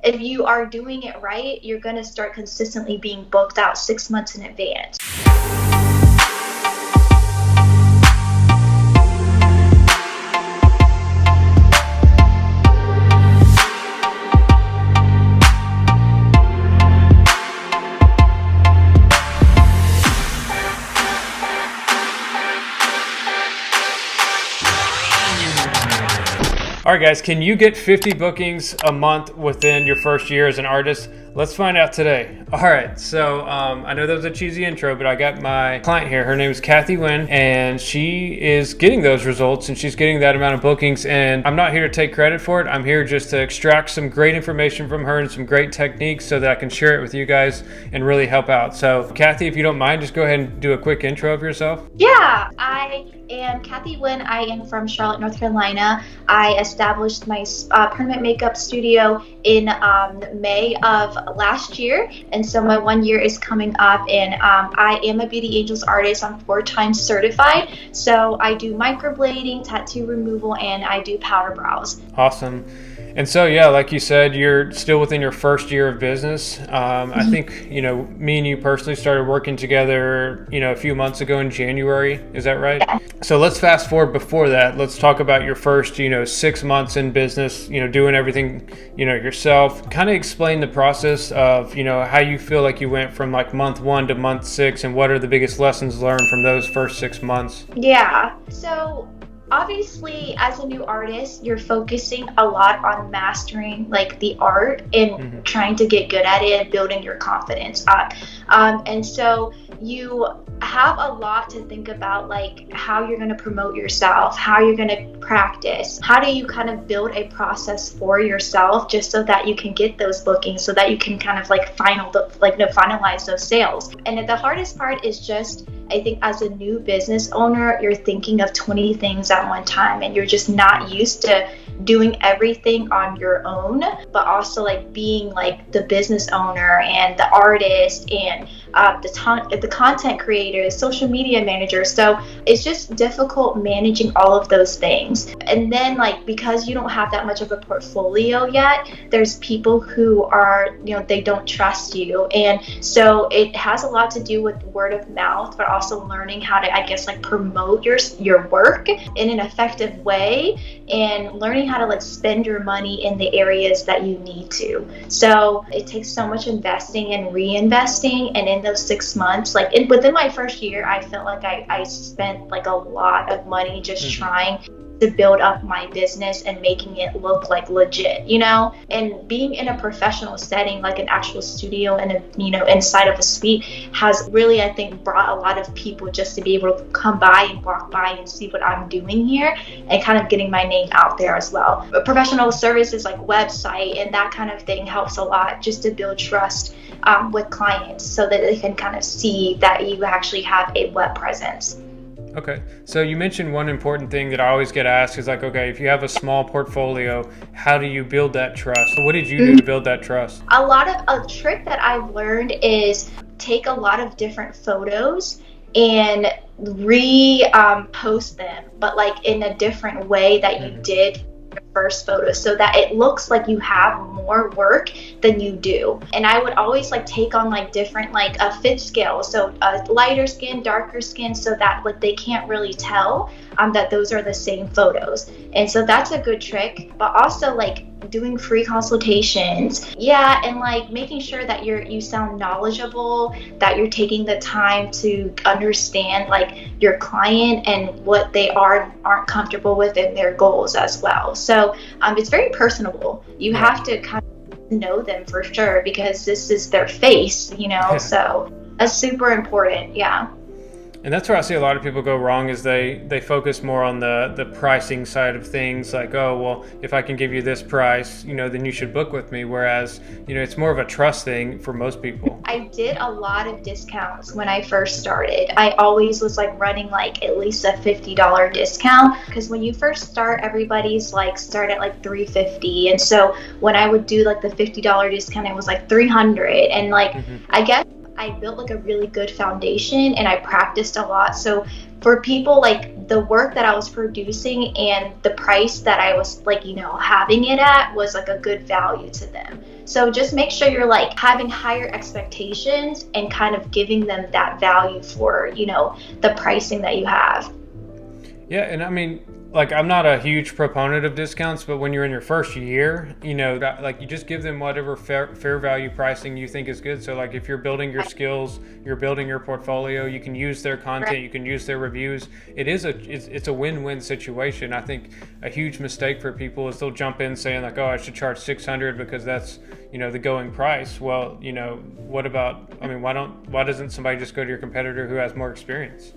if you are doing it right, you're going to start consistently being booked out 6 months in advance. All right, guys, can you get 50 bookings a month within your first year as an artist? Let's find out today. All right, so I know that was a cheesy intro, but I got my client here. Her name is Kathy Wynn, and she is getting those results, and she's getting that amount of bookings. And I'm not here to take credit for it. I'm here just to extract some great information from her and some great techniques so that I can share it with you guys and really help out. So, Kathy, if you don't mind, just go ahead and do a quick intro of yourself. Yeah, I am Kathy Wynn. I am from Charlotte, North Carolina. I established my permanent makeup studio in May of last year, and so my 1 year is coming up, and I am a Beauty Angels artist. I'm 4 times certified, so I do microblading, tattoo removal, and I do powder brows. Awesome. And so, yeah, like you said, you're still within your first year of business. I think, me and you personally started working together, a few months ago in January. Is that right? Yeah. So let's fast forward before that. Let's talk about your first, 6 months in business, doing everything, yourself. Kind of explain the process of, how you feel like you went from like month 1 to month 6, and what are the biggest lessons learned from those first 6 months? Yeah. So obviously, as a new artist, you're focusing a lot on mastering like the art and trying to get good at it and building your confidence up. And so you have a lot to think about, like how you're going to promote yourself, how you're going to practice, how do you kind of build a process for yourself just so that you can get those bookings, so that you can kind of like finalize those sales. And the hardest part is just, I think as a new business owner, you're thinking of 20 things at one time, and you're just not used to doing everything on your own, but also like being like the business owner and the artist and the content creator, the social media manager. So it's just difficult managing all of those things. And then like, because you don't have that much of a portfolio yet, there's people who are, they don't trust you. And so it has a lot to do with word of mouth, but also learning how to, I guess, like promote your work in an effective way, and learning how to like spend your money in the areas that you need to. So it takes so much investing and reinvesting. And in those 6 months, within my first year, I felt like I spent like a lot of money just trying to build up my business and making it look like legit, and being in a professional setting, like an actual studio and inside of a suite, has really, I think, brought a lot of people just to be able to come by and walk by and see what I'm doing here, and kind of getting my name out there as well. But professional services like website and that kind of thing helps a lot, just to build trust with clients, so that they can kind of see that you actually have a web presence. Okay. So you mentioned one important thing that I always get asked is like, okay, if you have a small portfolio, how do you build that trust? What did you do to build that trust? A trick that I've learned is take a lot of different photos and post them, but like in a different way that you did your first photo, so that it looks like you have more work than you do. And I would always like take on like different like a fit scale, so lighter skin, darker skin, so that like they can't really tell that those are the same photos. And so that's a good trick. But also like doing free consultations, and like making sure that you sound knowledgeable, that you're taking the time to understand like your client and what they aren't comfortable with in their goals as well. So it's very personable. You have to kind of know them for sure, because this is their face, so that's super important. And that's where I see a lot of people go wrong, is they focus more on the pricing side of things, like, oh, well, if I can give you this price, then you should book with me. Whereas, it's more of a trust thing for most people. I did a lot of discounts when I first started. I always was like running like at least a $50 discount, because when you first start, everybody's like start at like $350. And so when I would do like the $50 discount, it was like $300. And like, I guess I built like a really good foundation, and I practiced a lot. So for people, like the work that I was producing and the price that I was like, having it at was like a good value to them. So just make sure you're like having higher expectations and kind of giving them that value for, the pricing that you have. Yeah, and I mean, like, I'm not a huge proponent of discounts, but when you're in your first year, like, you just give them whatever fair value pricing you think is good. So like, if you're building your skills, you're building your portfolio, you can use their content, you can use their reviews. It's a win-win situation. I think a huge mistake for people is they'll jump in saying like, oh, I should charge 600 because that's, the going price. Well, what about, why doesn't somebody just go to your competitor who has more experience?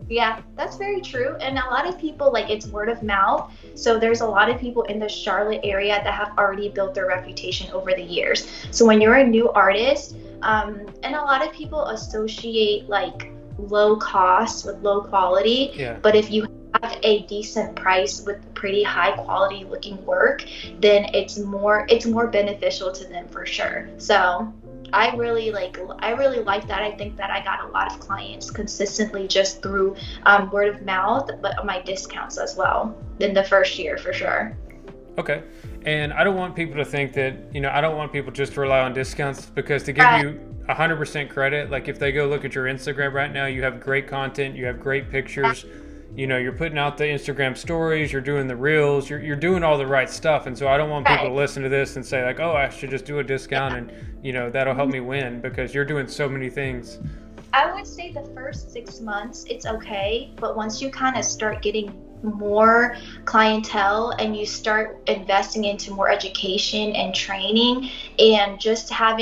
Yeah, that's very true. And a lot of people, like, it's word of mouth. So there's a lot of people in the Charlotte area that have already built their reputation over the years. So when you're a new artist, and a lot of people associate like low cost with low quality. Yeah. But if you have a decent price with pretty high quality looking work, then it's more beneficial to them for sure. So I really like that. I think that I got a lot of clients consistently just through word of mouth, but my discounts as well in the first year for sure. Okay. And I don't want people to think that, I don't want people just to rely on discounts, because to give you 100% credit, like if they go look at your Instagram right now, you have great content, you have great pictures, you're putting out the Instagram stories, you're doing the reels, you're doing all the right stuff. And so I don't want people to listen to this and say like, oh, I should just do a discount and, that'll help me win, because you're doing so many things. I would say the first 6 months, it's okay. But once you kind of start getting more clientele and you start investing into more education and training and just have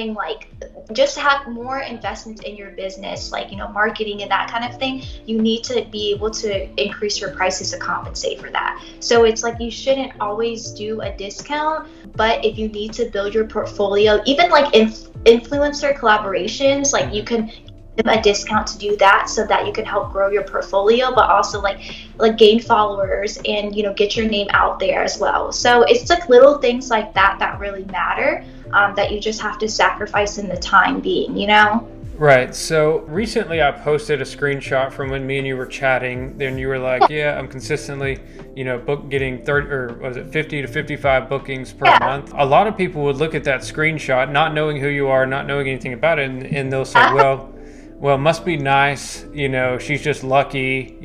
more investments in your business, like, marketing and that kind of thing, you need to be able to increase your prices to compensate for that. So it's like, you shouldn't always do a discount, but if you need to build your portfolio, even like influencer collaborations, like you can a discount to do that so that you can help grow your portfolio, but also like gain followers and get your name out there as well. So it's like little things like that really matter, that you just have to sacrifice in the time being. Right. So recently I posted a screenshot from when me and you were chatting. Then you were like, yeah, I'm consistently, getting 30 or was it 50 to 55 bookings per month. A lot of people would look at that screenshot, not knowing who you are, not knowing anything about it, and they'll say, well, must be nice, she's just lucky,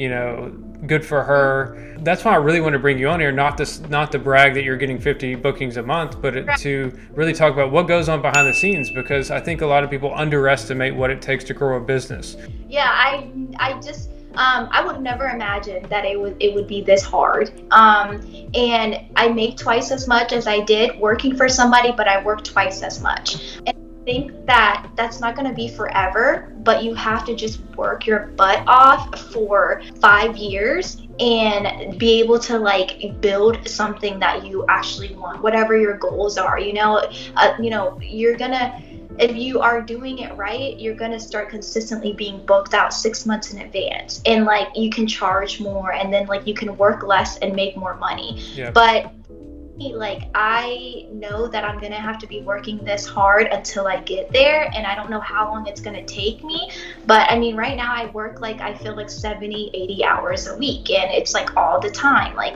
good for her. That's why I really want to bring you on here, not to brag that you're getting 50 bookings a month, but to really talk about what goes on behind the scenes, because I think a lot of people underestimate what it takes to grow a business. Yeah, I would never imagine that it would be this hard. And I make twice as much as I did working for somebody, but I work twice as much. And think that that's not going to be forever, but you have to just work your butt off for 5 years and be able to like build something that you actually want, whatever your goals are. You're gonna, if you are doing it right, you're gonna start consistently being booked out 6 months in advance, and like you can charge more, and then like you can work less and make more money. Yeah. But like, I know that I'm gonna have to be working this hard until I get there, and I don't know how long it's gonna take me. But I mean, right now I work like, I feel like 70-80 hours a week, and it's like all the time, like,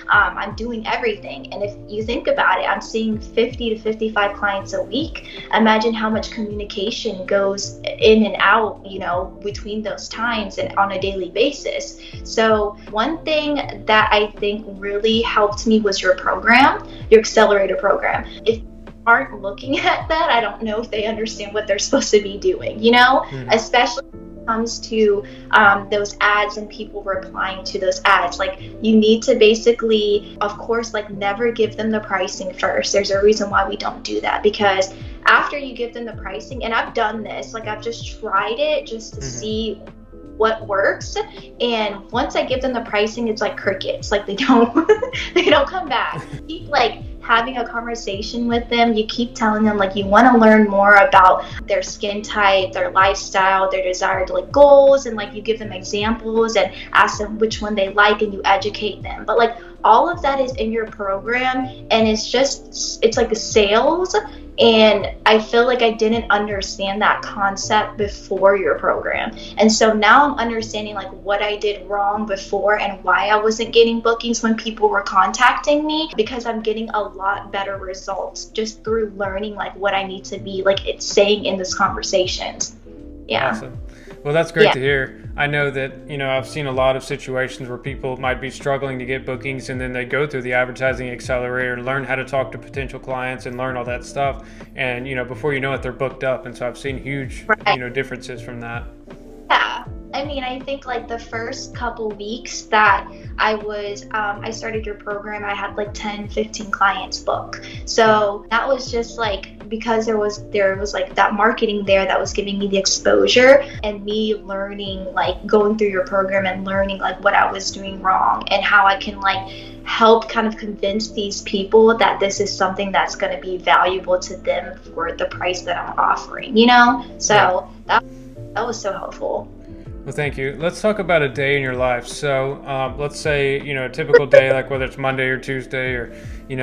I'm doing everything. And if you think about it, I'm seeing 50 to 55 clients a week. Imagine how much communication goes in and out, between those times and on a daily basis. So one thing that I think really helped me was your accelerator program. If aren't looking at that, I don't know if they understand what they're supposed to be doing, especially when it comes to those ads and people replying to those ads. Like, you need to basically, of course, like, never give them the pricing first. There's a reason why we don't do that, because after you give them the pricing, and I've done this, like, I've just tried it just to see what works, and once I give them the pricing, it's like crickets. Like, they don't come back. Keep like having a conversation with them. You keep telling them like you want to learn more about their skin type, their lifestyle, their desired like goals, and like you give them examples and ask them which one they like, and you educate them. But like, all of that is in your program, and it's like a sales. And I feel like I didn't understand that concept before your program. And so now I'm understanding like what I did wrong before and why I wasn't getting bookings when people were contacting me, because I'm getting a lot better results just through learning like what I need to be like it's saying in these conversations. Yeah. Awesome. Well, that's great to hear. I know that, I've seen a lot of situations where people might be struggling to get bookings, and then they go through the advertising accelerator, learn how to talk to potential clients and learn all that stuff. And, before you know it, they're booked up. And so I've seen huge, differences from that. Yeah. I mean, I think like the first couple weeks that I started your program, I had like 10, 15 clients book. So that was just like, because there was like that marketing there that was giving me the exposure, and me learning, like going through your program and learning like what I was doing wrong and how I can like help kind of convince these people that this is something that's going to be valuable to them for the price that I'm offering, So that was so helpable. Well, thank you. Let's talk about a day in your life. So let's say, a typical day, like whether it's Monday or Tuesday, or, you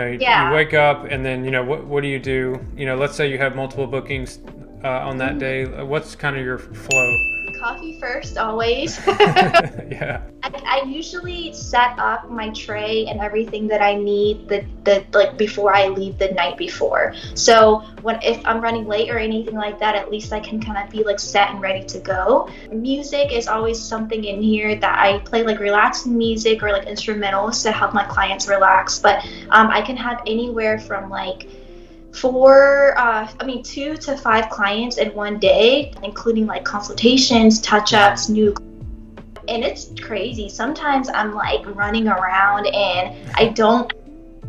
wake up and then, what do you do? Let's say you have multiple bookings on that day. What's kind of your flow? Coffee first, always. Yeah. I usually set up my tray and everything that I need like before I leave the night before. So if I'm running late or anything like that, at least I can kind of be like set and ready to go. Music is always something in here that I play, like relaxing music or like instrumentals to help my clients relax. But I can have anywhere from like 2 to 5 clients in one day, including like consultations, touch-ups, and it's crazy. Sometimes I'm like running around and I don't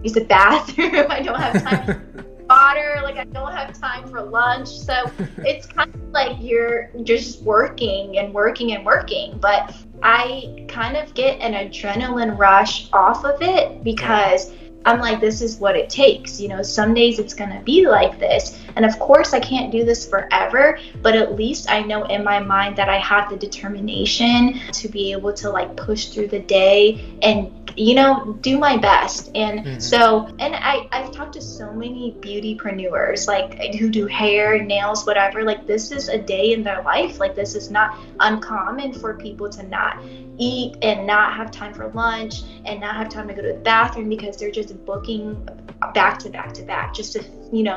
use the bathroom. I don't have time for water. Like I don't have time for lunch. So it's kind of like you're just working and working and working. But I kind of get an adrenaline rush off of it, because I'm like, this is what it takes. Some days it's going to be like this. And of course, I can't do this forever, but at least I know in my mind that I have the determination to be able to like push through the day and, do my best. And so, and I've talked to so many beautypreneurs, like who do hair, nails, whatever. Like this is a day in their life. Like this is not uncommon for people to not eat and not have time for lunch and not have time to go to the bathroom, because they're just booking back to back to back just to,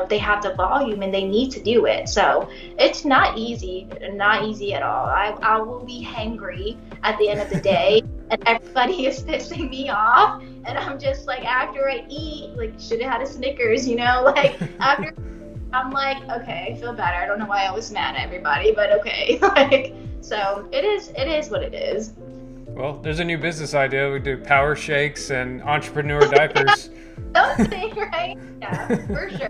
they have the volume and they need to do it. So it's not easy at all. I will be hangry at the end of the day and everybody is pissing me off, and I'm just like, after I eat, like should have had a Snickers, like after I'm like, okay, I feel better. I don't know why I was mad at everybody, but okay. Like, so it is what it is. Well, there's a new business idea. We do power shakes and entrepreneur diapers. Something, right? Yeah, for sure.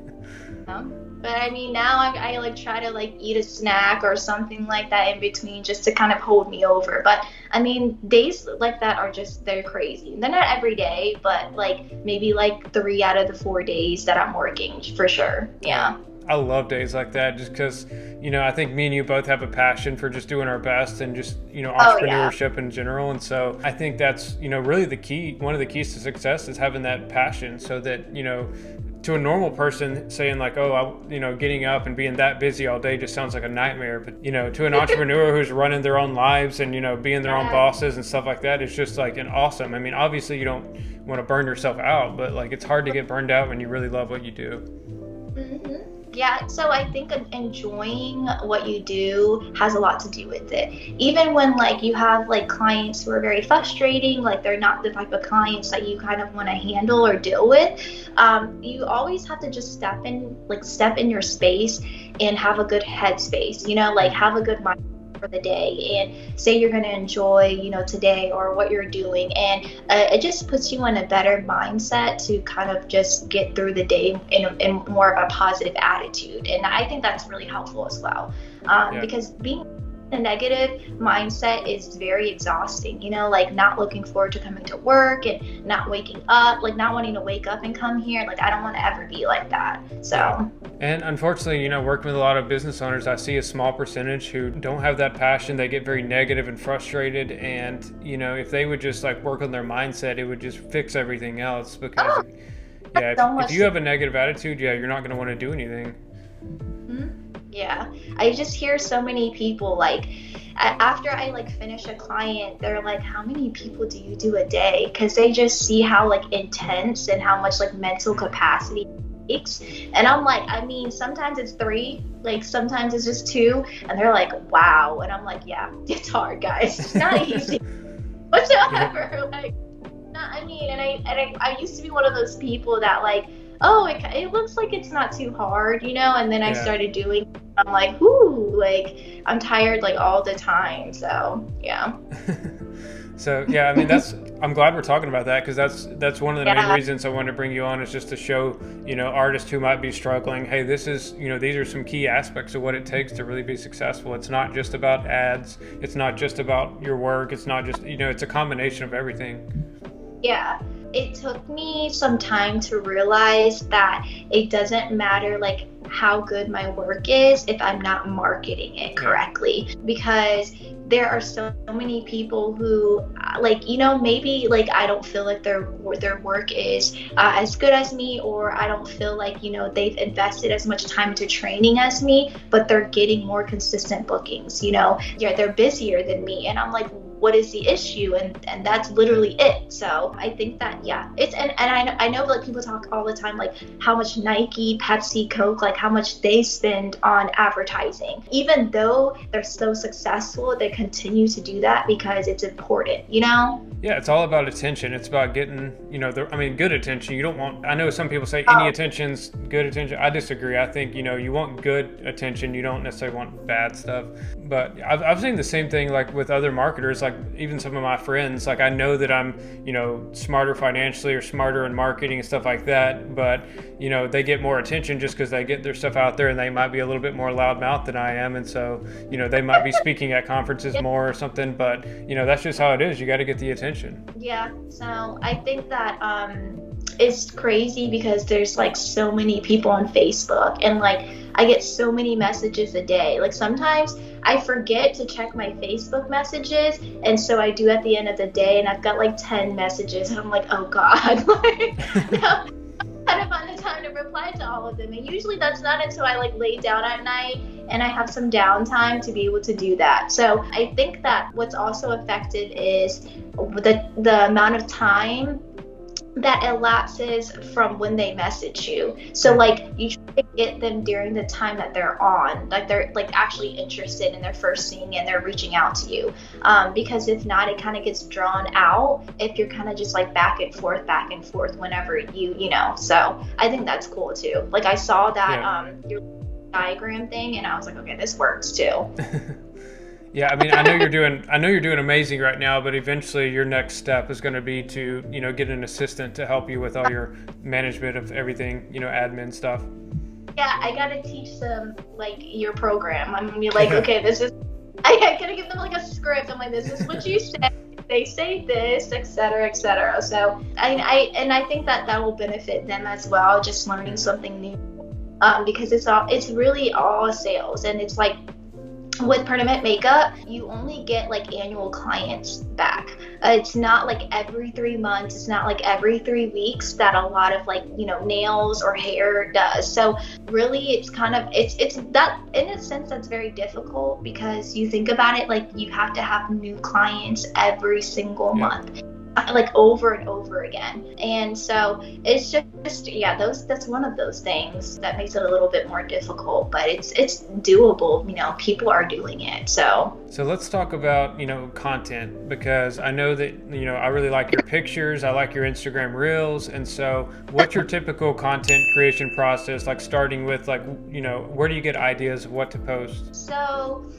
But I mean, now I like try to like eat a snack or something like that in between, just to kind of hold me over. But I mean, days like that are they're crazy. They're not every day, but like maybe like 3 out of the 4 days that I'm working, for sure. Yeah. I love days like that, just because, I think me and you both have a passion for just doing our best and just, entrepreneurship in general. And so I think that's, really the key. One of the keys to success is having that passion, so that, to a normal person saying like, getting up and being that busy all day just sounds like a nightmare. But, to an entrepreneur who's running their own lives and, being their own bosses and stuff like that, it's just like an awesome. I mean, obviously you don't want to burn yourself out, but like it's hard to get burned out when you really love what you do. Mm-hmm. Yeah, so I think enjoying what you do has a lot to do with it. Even when like you have like clients who are very frustrating, like they're not the type of clients that you kind of want to handle or deal with, you always have to just step in your space and have a good headspace, like have a good mind for the day, and say you're going to enjoy, today or what you're doing, and it just puts you in a better mindset to kind of just get through the day in more of a positive attitude. And I think that's really helpful as well, because being a negative mindset is very exhausting, like not looking forward to coming to work and not waking up, like not wanting to wake up and come here. Like I don't want to ever be like that. So yeah. And unfortunately, working with a lot of business owners, I see a small percentage who don't have that passion. They get very negative and frustrated, and if they would just like work on their mindset, it would just fix everything else. Because if you have a negative attitude, you're not going to want to do anything. Yeah, I just hear so many people like after I like finish a client, they're like, how many people do you do a day? Because they just see how like intense and how much like mental capacity it takes. And I'm like, I mean, sometimes it's 3, like sometimes it's just 2, and they're like, wow. And I'm like, yeah, it's hard, guys. It's not easy whatsoever. Like, I mean, and I used to be one of those people that like, oh, it looks like it's not too hard, and then I started doing, I'm like, whoo, like I'm tired like all the time. So yeah. So yeah, I mean, I'm glad we're talking about that, because that's one of the main reasons I wanted to bring you on, is just to show artists who might be struggling, hey, this is these are some key aspects of what it takes to really be successful. It's not just about ads, it's not just about your work, it's not just it's a combination of everything. Yeah. It took me some time to realize that it doesn't matter like how good my work is if I'm not marketing it correctly, because there are so many people who like maybe like I don't feel like their work is as good as me, or I don't feel like they've invested as much time into training as me, but they're getting more consistent bookings. They're busier than me, and I'm like, what is the issue? And that's literally it. So I think that it's and I know like people talk all the time like how much Nike, Pepsi, Coke, like how much they spend on advertising. Even though they're so successful, they continue to do that because it's important, Yeah, it's all about attention. It's about getting, good attention. You don't want, I know some people say any attention's good attention. I disagree. I think, you want good attention. You don't necessarily want bad stuff. But I've seen the same thing like with other marketers, like even some of my friends. Like I know that I'm, smarter financially or smarter in marketing and stuff like that. But, they get more attention just because they get their stuff out there, and they might be a little bit more loudmouth than I am. And so, they might be speaking at conferences more or something. But, that's just how it is. You got to get the attention. Yeah, so I think that it's crazy because there's like so many people on Facebook, and like I get so many messages a day. Like sometimes I forget to check my Facebook messages, and so I do at the end of the day, and I've got like 10 messages, and I'm like, oh God, like no, I don't find the time to reply to all of them. And usually that's not until I like lay down at night and I have some downtime to be able to do that. So I think that what's also affected is the amount of time that elapses from when they message you. So like you try to get them during the time that they're on, like they're like actually interested and they're first seeing it and they're reaching out to you. Because if not, it kind of gets drawn out if you're kind of just like back and forth whenever you know. So I think that's cool too. Like I saw that your diagram thing, and I was like, okay, this works too. Yeah, I mean, I know you're doing amazing right now, but eventually your next step is going to be to, get an assistant to help you with all your management of everything, admin stuff. Yeah, I got to teach them like your program. I'm going to be like, okay, I got to give them like a script. I'm like, this is what you say. They say this, et cetera, et cetera. So I think that will benefit them as well, just learning something new, because it's really all sales. And it's like, with permanent makeup, you only get like annual clients back. It's not like every 3 months. It's not like every 3 weeks that a lot of like, nails or hair does. So really it's kind of, it's that in a sense that's very difficult, because you think about it, like you have to have new clients every single month, like over and over again. And so it's just that's one of those things that makes it a little bit more difficult, but it's doable. People are doing it. So let's talk about content, because I know that I really like your pictures, I like your Instagram reels. And so what's your typical content creation process, like starting with like where do you get ideas of what to post? So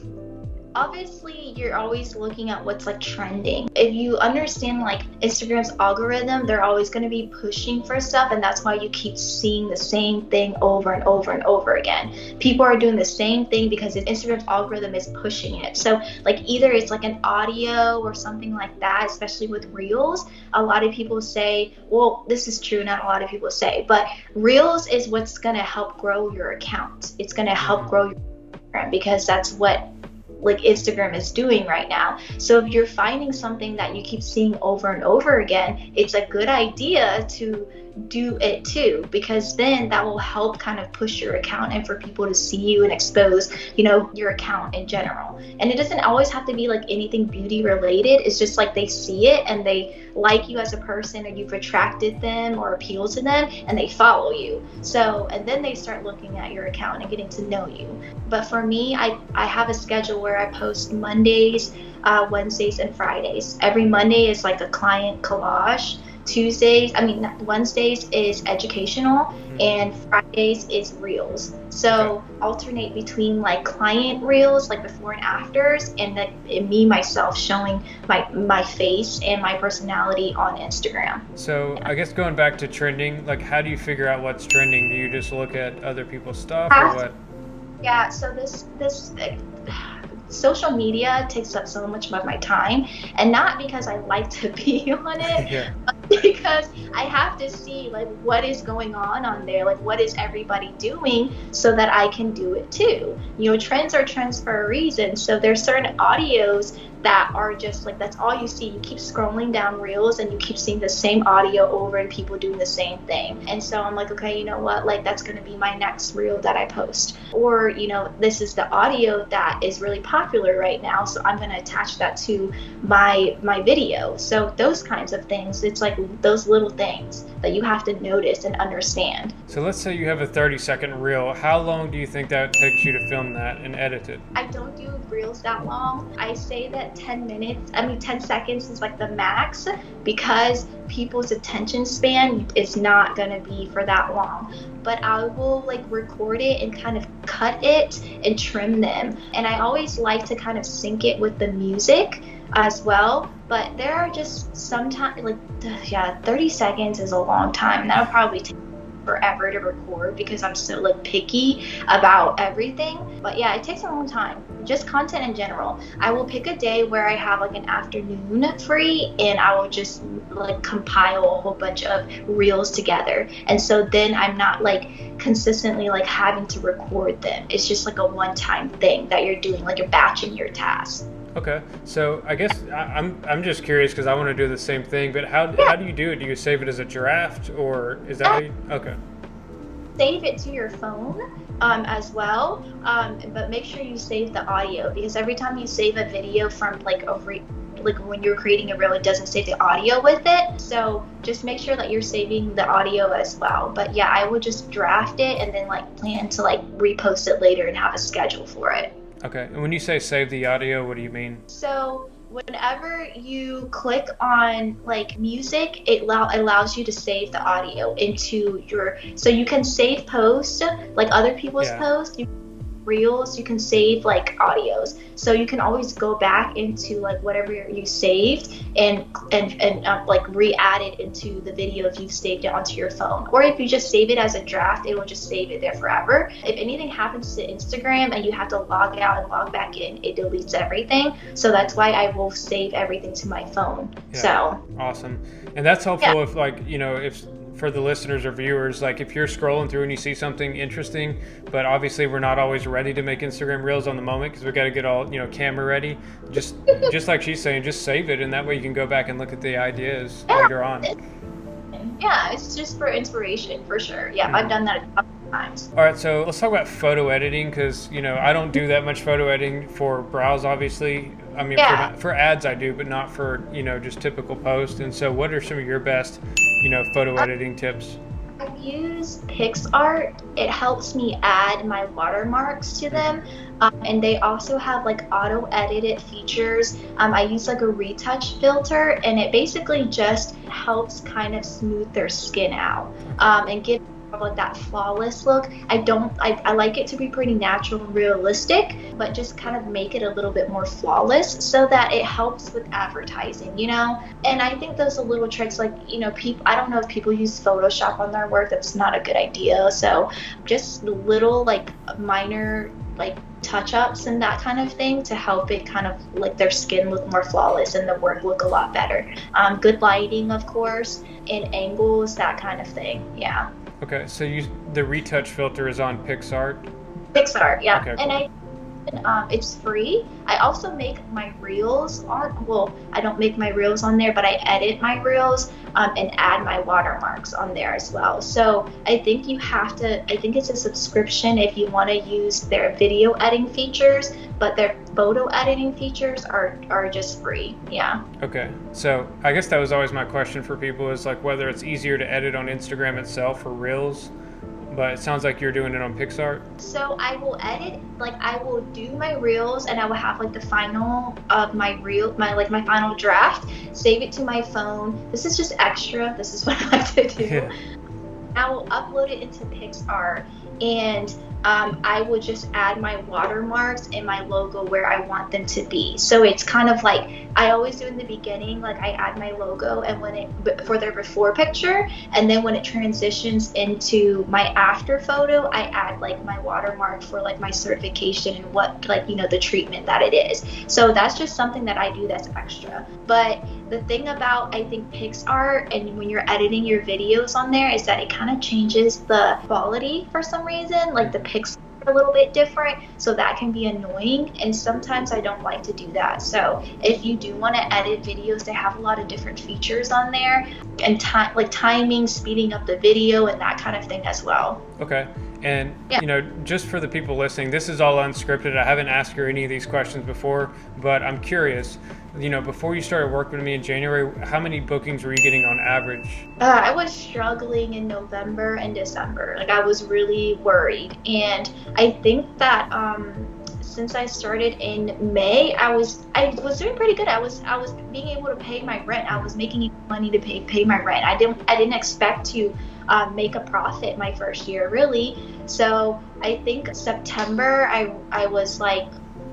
Obviously you're always looking at what's like trending. If you understand like Instagram's algorithm, they're always going to be pushing for stuff, and that's why you keep seeing the same thing over and over and over again. People are doing the same thing because Instagram's algorithm is pushing it. So like either it's like an audio or something like that, especially with reels. A lot of people say, well, this is true, not a lot of people say, but reels is what's going to help grow your account. It's going to help grow your Instagram, because that's what like Instagram is doing right now. So if you're finding something that you keep seeing over and over again, it's a good idea to do it too, because then that will help kind of push your account and for people to see you and expose, you know, your account in general. And it doesn't always have to be like anything beauty related. It's just like they see it and they like you as a person, or you've attracted them or appealed to them, and they follow you. So, and then they start looking at your account and getting to know you. But for me, I have a schedule where I post Mondays, Wednesdays, and Fridays. Every Monday is like a client collage. Wednesdays is educational, and Fridays is reels. So alternate between like client reels, like before and afters, and then me myself showing my face and my personality on Instagram. So I guess going back to trending, like how do you figure out what's trending? Do you just look at other people's stuff or what? Yeah, so this social media takes up so much of my time, and not because I like to be on it, but because I have to see like what is going on there, like what is everybody doing, so that I can do it too. You know, trends are trends for a reason. So there's certain audios that are just like, that's all you see. You keep scrolling down reels and you keep seeing the same audio over and people doing the same thing. And so I'm like, okay, you know what, like that's going to be my next reel that I post. Or, you know, this is the audio that is really popular right now, so I'm going to attach that to my video. So those kinds of things, it's like those little things that you have to notice and understand. So let's say you have a 30-second reel. How long do you think that takes you to film that and edit it? I don't do reels that long. I say that 10 seconds is like the max, because people's attention span is not going to be for that long. But I will like record it and kind of cut it and trim them. And I always like to kind of sync it with the music as well. But there are just sometimes like 30 seconds is a long time. That'll probably take forever to record because I'm so like picky about everything. But yeah, it takes a long time. Just content in general. I will pick a day where I have like an afternoon free, and I will just like compile a whole bunch of reels together. And so then I'm not like consistently like having to record them. It's just like a one-time thing that you're doing, like you're batching your tasks. Okay, so I guess I'm just curious because I want to do the same thing, but how do you do it? Do you save it as a draft, or is that how you, okay? Save it to your phone as well, but make sure you save the audio, because every time you save a video from like when you're creating a reel, it doesn't save the audio with it. So just make sure that you're saving the audio as well. But yeah, I would just draft it and then like plan to like repost it later and have a schedule for it. Okay, and when you say save the audio, what do you mean? So whenever you click on like music, it allows you to save the audio into your, so you can save posts, like other people's posts, reels, you can save like audios. So you can always go back into like whatever you saved and like re-add it into the video if you've saved it onto your phone. Or if you just save it as a draft, it will just save it there forever. If anything happens to Instagram and you have to log out and log back in, it deletes everything. So that's why I will save everything to my phone. Yeah. So awesome. And that's helpful if like, you know, if for the listeners or viewers, like if you're scrolling through and you see something interesting, but obviously we're not always ready to make Instagram reels on the moment because we got to get all, you know, camera ready. Just like she's saying, just save it, and that way you can go back and look at the ideas later on. Yeah, it's just for inspiration for sure. Yeah, I've done that a couple times. All right, so let's talk about photo editing, because you know I don't do that much photo editing for browse, obviously. I mean, for ads I do, but not for, you know, just typical posts. And so what are some of your best, you know, photo editing tips? I use PixArt. It helps me add my watermarks to them. And they also have like auto edited features. I use like a retouch filter, and it basically just helps kind of smooth their skin out and give like that flawless look. I like it to be pretty natural and realistic, but just kind of make it a little bit more flawless so that it helps with advertising, you know? And I think those are little tricks, like, you know, people, I don't know if people use Photoshop on their work. That's not a good idea. So just little like minor like touch-ups and that kind of thing to help it kind of like their skin look more flawless and the work look a lot better. Good lighting, of course, and angles, that kind of thing. Yeah. Okay, so the retouch filter is on PixArt? PixArt, yeah. Okay, cool. And it's free. I also make my reels on, well, I don't make my reels on there, but I edit my reels and add my watermarks on there as well. So I think I think it's a subscription if you want to use their video editing features, but their photo editing features are just free. Yeah. Okay, so I guess that was always my question for people, is like whether it's easier to edit on Instagram itself or reels. But it sounds like you're doing it on PixArt. So I will edit, like I will do my reels and I will have like the final of my my final draft, save it to my phone. This is just extra. This is what I like to do. Yeah. I will upload it into PixArt and I will just add my watermarks and my logo where I want them to be. So it's kind of like I always do in the beginning, like I add my logo and for their before picture, and then when it transitions into my after photo, I add like my watermark for like my certification and what, like, you know, the treatment that it is. So that's just something that I do that's extra. But the thing about, I think, PixArt and when you're editing your videos on there is that it kind of changes the quality for some reason, like the pixels are a little bit different, so that can be annoying, and sometimes I don't like to do that. So if you do want to edit videos, they have a lot of different features on there, and timing, speeding up the video, and that kind of thing as well. Okay. And, you know, just for the people listening, this is all unscripted. I haven't asked her any of these questions before, but I'm curious, you know, before you started working with me in January, how many bookings were you getting on average? I was struggling in November and December. Like, I was really worried. And I think that since I started in May, I was doing pretty good. I was being able to pay my rent. I was making money to pay my rent. I didn't expect to make a profit my first year, really. So I think September I was like,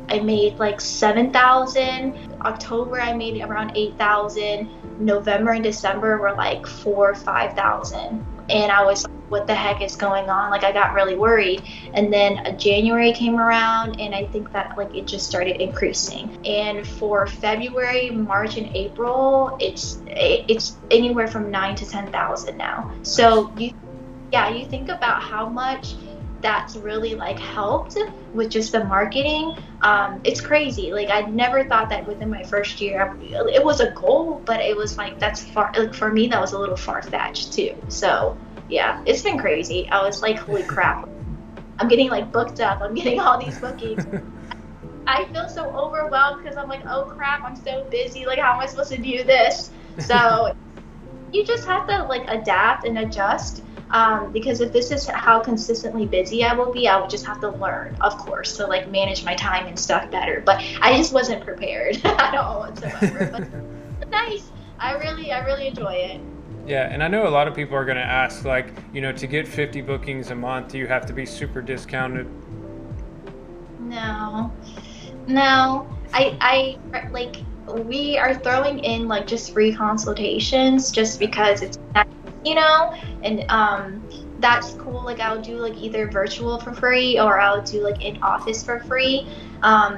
I made like 7,000. October I made around 8,000. November and December were like 4,000 or 5,000. And I was like, what the heck is going on? Like, I got really worried. And then January came around, and I think that like it just started increasing. And for February, March, and April, it's anywhere from 9,000 to 10,000 now. So you think about how much that's really like helped with just the marketing. It's crazy. Like, I never thought that within my first year. It was a goal, but it was like, that's far, like for me that was a little far-fetched too. So yeah, it's been crazy. I was like, holy crap, I'm getting like booked up, I'm getting all these bookings. I feel so overwhelmed because I'm like, oh crap, I'm so busy, like how am I supposed to do this? So you just have to like adapt and adjust. Because if this is how consistently busy I will be, I would just have to learn, of course, to like manage my time and stuff better. But I just wasn't prepared at all whatsoever. But it's nice. I really enjoy it. Yeah, and I know a lot of people are going to ask, like, you know, to get 50 bookings a month, do you have to be super discounted? No. I like, we are throwing in like just free consultations just because it's, you know, and that's cool. Like, I'll do like either virtual for free or I'll do like in office for free.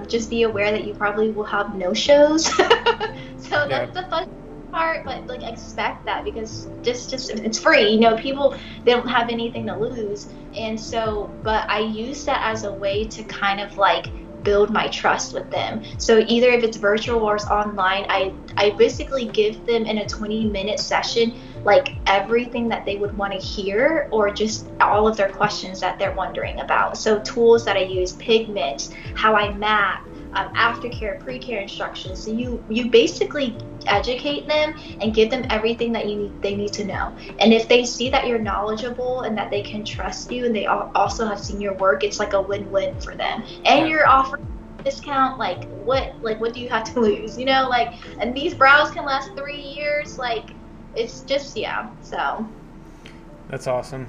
Just be aware that you probably will have no shows. So that's the fun part, but like expect that, because just it's free, you know, people, they don't have anything to lose. And so, but I use that as a way to kind of like build my trust with them. So either if it's virtual or it's online, I basically give them in a 20-minute session like everything that they would want to hear, or just all of their questions that they're wondering about. So tools that I use, pigments, how I map, aftercare, pre-care instructions. So you basically educate them and give them everything that they need to know. And if they see that you're knowledgeable and that they can trust you, and they also have seen your work, it's like a win-win for them. And you're offering a discount. Like what do you have to lose? You know, like, and these brows can last 3 years. Like, it's just, yeah. So That's awesome.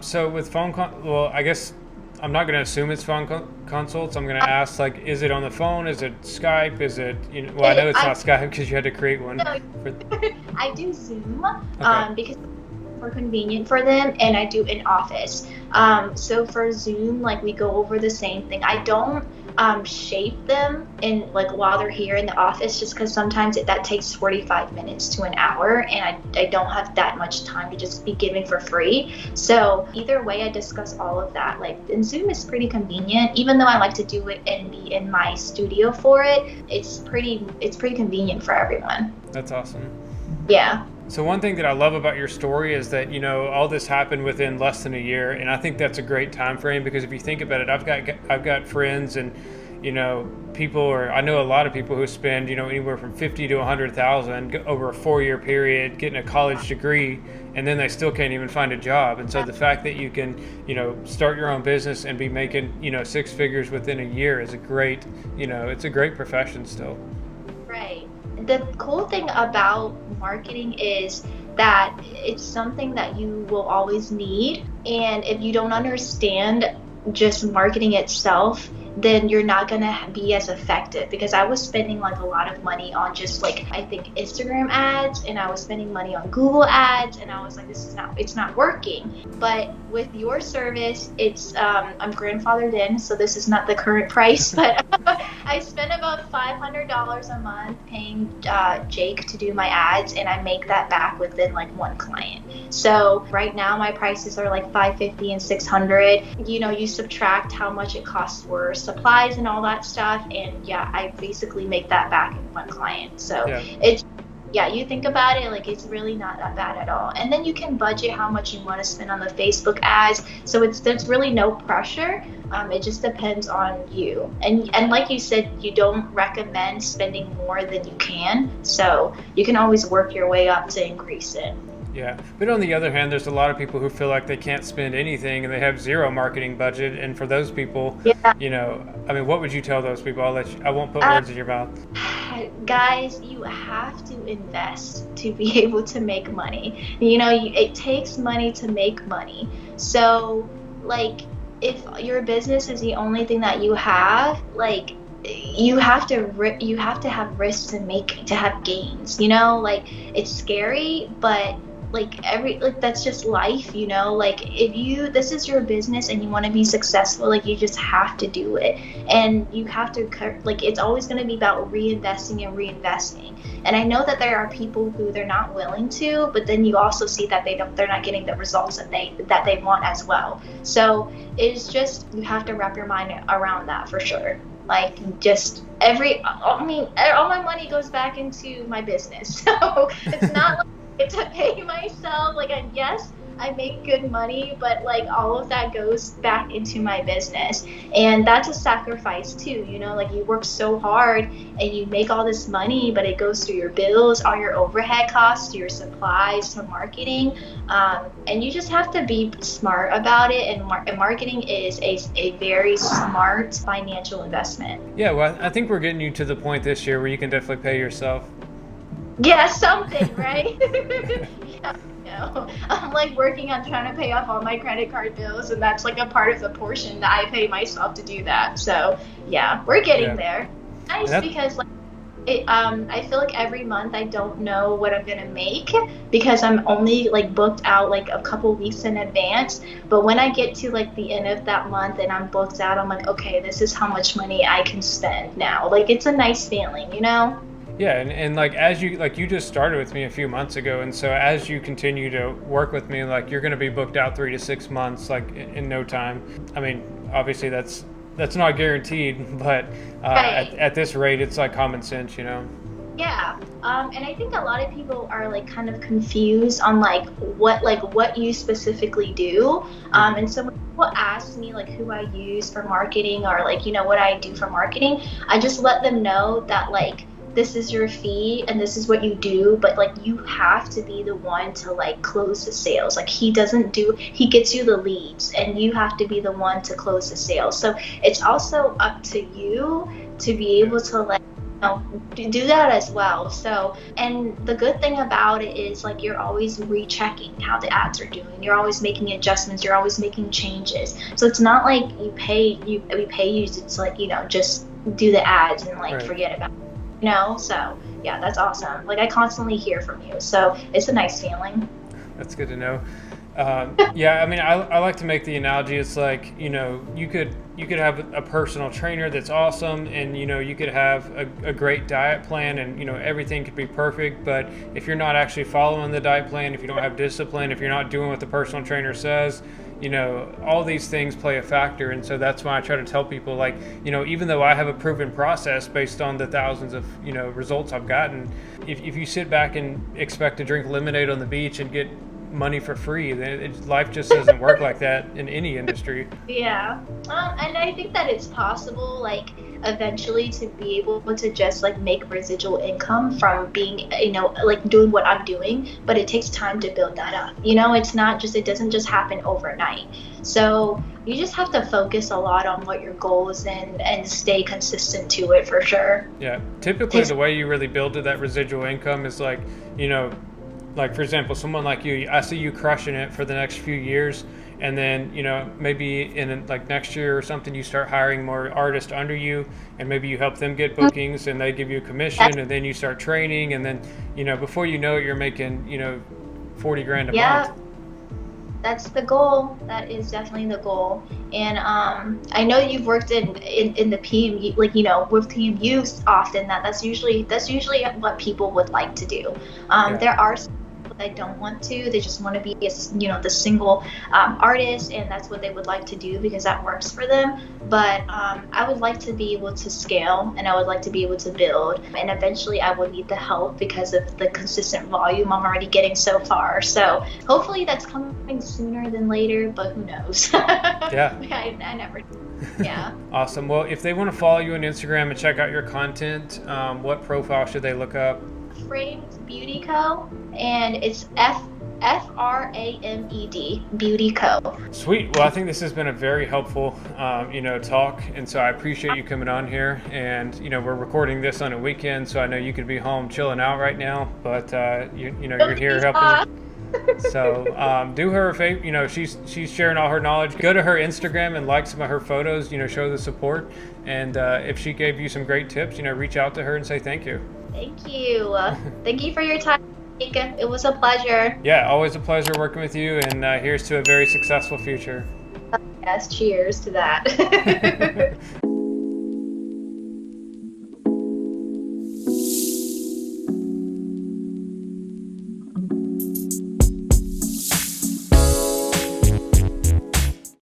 So with well, I guess I'm not going to assume it's phone consults. I'm going to ask, like, is it on the phone? Is it Skype? Is it, well, I know it's not Skype because you had to create one. No, I do Zoom because it's more convenient for them, and I do in office. So for Zoom, like, we go over the same thing. I don't shape them in, like, while they're here in the office, just because sometimes that takes 45 minutes to an hour, and I don't have that much time to just be giving for free. So either way, I discuss all of that. Like, and Zoom is pretty convenient, even though I like to do it and be in my studio for it. It's pretty convenient for everyone. That's awesome. Yeah. So one thing that I love about your story is that, all this happened within less than a year, and I think that's a great time frame, because if you think about it, I've got friends and people, or I know a lot of people who spend anywhere from 50 to 100,000 over a 4-year period getting a college degree, and then they still can't even find a job. And so the fact that you can start your own business and be making 6 figures within a year is a great it's a great profession still. Right. The cool thing about marketing is that it's something that you will always need, and if you don't understand just marketing itself, then you're not gonna be as effective. Because I was spending like a lot of money on just like, I think, Instagram ads, and I was spending money on Google ads, and I was like, it's not working. But with your service, it's I'm grandfathered in, so this is not the current price, but I spend about $500 a month paying Jake to do my ads, and I make that back within like one client. So right now my prices are like $550 and $600. You subtract how much it costs for supplies and all that stuff, and I basically make that back in one client. So you think about it, like, it's really not that bad at all. And then you can budget how much you want to spend on the Facebook ads, so there's really no pressure. It just depends on you, and like you said, you don't recommend spending more than you can, so you can always work your way up to increase it. Yeah, but on the other hand, there's a lot of people who feel like they can't spend anything and they have zero marketing budget. And for those people, what would you tell those people? I won't put words in your mouth. Guys, you have to invest to be able to make money. It takes money to make money. So, like, if your business is the only thing that you have, like, you have to have risks to have gains. It's scary, but that's just life. If this is your business and you want to be successful, like, you just have to do it, and you have to, like, it's always going to be about reinvesting. And I know that there are people who they're not willing to, but then you also see that they're not getting the results that they want as well. So it's just, you have to wrap your mind around that for sure. Like, just all my money goes back into my business, so it's not like to pay myself. Like, yes, I make good money, but like, all of that goes back into my business, and that's a sacrifice too. Like, you work so hard and you make all this money, but it goes through your bills, all your overhead costs, your supplies, to marketing, and you just have to be smart about it. And marketing is a very smart financial investment. Yeah, well, I think we're getting you to the point this year where you can definitely pay yourself. Yeah, something, right? I'm like working on trying to pay off all my credit card bills, and that's like a part of the portion that I pay myself to do that. So we're getting there. Nice, because like, I feel like every month I don't know what I'm gonna make, because I'm only like booked out like a couple weeks in advance. But when I get to like the end of that month and I'm booked out, I'm like, okay, this is how much money I can spend now. Like, it's a nice feeling, Yeah, and like, as you just started with me a few months ago, and so as you continue to work with me, like, you're going to be booked out 3 to 6 months, like, in no time. I mean, obviously that's not guaranteed, but at this rate, it's like common sense, Yeah, and I think a lot of people are like kind of confused on what you specifically do, and so when people ask me like who I use for marketing, or like what I do for marketing, I just let them know that, like, this is your fee and this is what you do, but like, you have to be the one to like close the sales. Like, he gets you the leads, and you have to be the one to close the sales. So it's also up to you to be able to like know, do that as well. So, and the good thing about it is like you're always rechecking how the ads are doing. You're always making adjustments. You're always making changes. So it's not like we pay you. It's like, you know, just do the ads and like forget about it, you know. So yeah, that's awesome. Like I constantly hear from you, so it's a nice feeling. That's good to know. Yeah, I mean, I like to make the analogy. It's like, you know, you could have a personal trainer that's awesome, and you know, you could have a great diet plan, and you know, everything could be perfect. But if you're not actually following the diet plan, if you don't have discipline, if you're not doing what the personal trainer says, you know, all these things play a factor. And so that's why I try to tell people, like, you know, even though I have a proven process based on the thousands of, you know, results I've gotten, if you sit back and expect to drink lemonade on the beach and get money for free, life just doesn't work like that in any industry. Yeah, and I think that it's possible, like eventually, to be able to just like make residual income from being, you know, like doing what I'm doing. But it takes time to build that up. You know, it doesn't just happen overnight. So you just have to focus a lot on what your goal is and stay consistent to it for sure. Yeah, typically the way you really build to that residual income is like, you know, like for example, someone like you, I see you crushing it for the next few years, and then, you know, maybe in like next year or something, you start hiring more artists under you, and maybe you help them get bookings and they give you a commission, and then you start training, and then, you know, before you know it, you're making, you know, 40 grand a month. That's the goal. That is definitely the goal. And I know you've worked in the PMU, like, you know, with PMUs often. That's usually what people would like to do. There are some people that don't want to. They just want to be, you know, the single artist, and that's what they would like to do because that works for them. But I would like to be able to scale, and I would like to be able to build, and eventually I will need the help because of the consistent volume I'm already getting so far. So hopefully that's coming sooner than later, but who knows? Yeah. I never. Yeah. Awesome. Well, if they want to follow you on Instagram and check out your content, what profile should they look up? Framed Beauty Co. And it's FRAMED Beauty Co. Sweet. Well, I think this has been a very helpful, you know, talk, and so I appreciate you coming on here. And you know, we're recording this on a weekend, so I know you could be home chilling out right now, but you know, you're here helping. So do her a favor. You know, she's sharing all her knowledge. Go to her Instagram and like some of her photos. You know, show the support. And if she gave you some great tips, you know, reach out to her and say thank you. Thank you. Thank you for your time. It was a pleasure. Yeah, always a pleasure working with you, and here's to a very successful future. Yes, cheers to that.